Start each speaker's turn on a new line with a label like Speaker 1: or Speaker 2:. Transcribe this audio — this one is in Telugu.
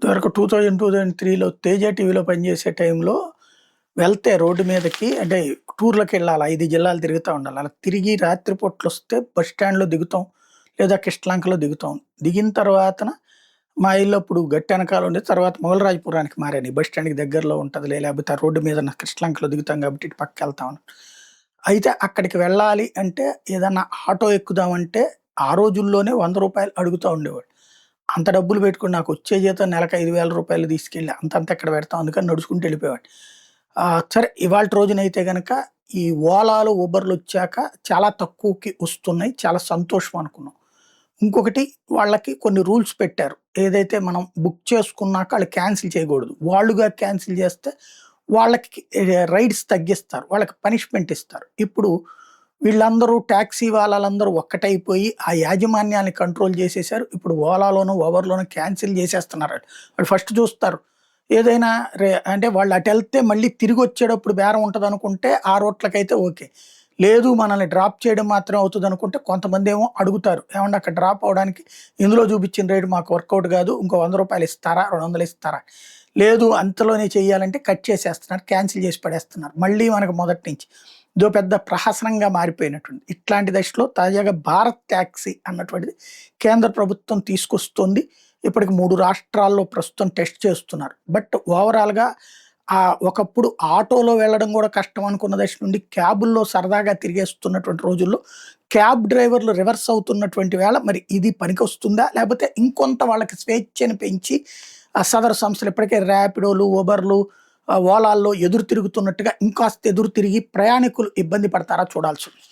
Speaker 1: ఇదివరకు 2003లో 'తేజ' టీవీలో పనిచేసే టైంలో వెళ్తే రోడ్డు మీదకి అంటే టూర్‌లకెళ్ళాలి. 5 జిల్లాలు తిరుగుతా ఉండాలి. అలా తిరిగి రాత్రి పూటలొస్తే బస్ స్టాండ్‌లో దిగుతాం. లేదా కిష్టలంకలో దిగుతాం. దిగిన తర్వాతన మా ఇల్లు అప్పుడు గట్టెనకాల ఉండేది. తర్వాత మొగలరాజపురానికి మారాను. ఈ బస్ స్టాండ్‌కి దగ్గరలో ఉంటదిలే లేకపోతే ఆ రోడ్డు మీద కృష్ణలంకలో దిగుతాం కాబట్టి ఇటు పక్కకెళ్తాం అని. అయితే అక్కడికి వెళ్ళాలి అంటే ఏదన్నా ఆటో ఎక్కుదామంటే ఆ రోజుల్లోనే రూ. 100 అడుగుతా ఉండేవాడు. అంత డబ్బులు పెట్టుకొని నాకొచ్చే జీతం నెలకు రూ. 5,000 తీసుకెళ్ళి అంతంత ఎక్కడ పెడతాం అందుకని నడుచుకుంటూ వెళ్ళిపోయేవాడిని. సరే ఇవాల్టి రోజునైతే గనక ఈ ఓలాలు, ఉబర్‌లొచ్చాక చాలా తక్కువకి వస్తున్నాయి. చాలా సంతోషం అనుకున్నాం. ఇంకొకటి వాళ్ళకి కొన్ని రూల్స్ పెట్టారు. ఏదైతే మనం బుక్ చేసుకున్నాక ఆళ్ళు క్యాన్సిల్ చేయకూడదు. వాళ్ళుగా క్యాన్సిల్ చేస్తే వాళ్ళకి రైడ్స్ తగ్గిస్తారు. వాళ్ళకి పనిష్మెంట్ ఇస్తారు. ఇప్పుడు వీళ్ళందరూ టాక్సీ వాళ్ళందరూ ఒక్కటైపోయి ఆ యాజమాన్యాన్ని కంట్రోల్ చేసేసారు. ఇప్పుడు ఓలాలోను, ఉబర్‌లోను క్యాన్సిల్ చేసేస్తున్నారు. వాళ్ళు ఫస్ట్ చూస్తారు. ఏదైనా అంటే వాళ్ళు అటెళ్తే మళ్ళీ తిరిగొచ్చేటప్పుడు బేరం ఉంటదనుకుంటే ఆ రూట్‌లకైతే ఓకే. లేదు మనల్ని డ్రాప్ చేయడం మాత్రమే అవుతదనుకుంటే కొంతమందేమో అడుగుతారు. ఏవండీ అక్కడ డ్రాప్ అవ్వడానికి ఇందులో చూపించిన రేట్ మాకు వర్కౌట్ కాదు. ఇంకో రూ. 100 ఇస్తారా? 200 ఇస్తారా? లేదు అంతలోనే చేయాలంటే కట్ చేసేస్తున్నారు. క్యాన్సిల్ చేసి పడేస్తున్నారు. మళ్ళీ మనకు మొదటి నుంచి. ఇదో పెద్ద ప్రహసనంగా మారిపోయినట్టుంది. ఇట్లాంటి దశలో తాజాగా భారత్ టాక్సీ అన్నటువంటిది కేంద్ర ప్రభుత్వం తీసుకొస్తుంది. ఇప్పటికి 3 రాష్ట్రాల్లో ప్రస్తుతం టెస్ట్ చేస్తున్నారు. బట్ ఓవరాల్‌గా ఒకప్పుడు ఆటోలో వెళ్ళడం గూడా కష్టం అనుకున్న దశ నుండి క్యాబుల్లో సరదాగా తిరిగేస్తున్నటువంటి రోజుల్లో క్యాబ్ డ్రైవర్లు రివర్స్ అవుతున్నటువంటి వేళ మరి ఇది పనికొస్తుందా? లేకపోతే ఇంకొంత వాళ్ళకి స్వేచ్ఛను పెంచి సదరు సంస్థలు ఇప్పటికే ర్యాపిడోలు, ఉబర్‌లు, ఓలాల్లో ఎదురు తిరుగుతున్నట్టుగా ఇంకాస్త ఎదురు తిరిగి ప్రయాణికులు ఇబ్బంది పడతారా చూడాల్సుంది.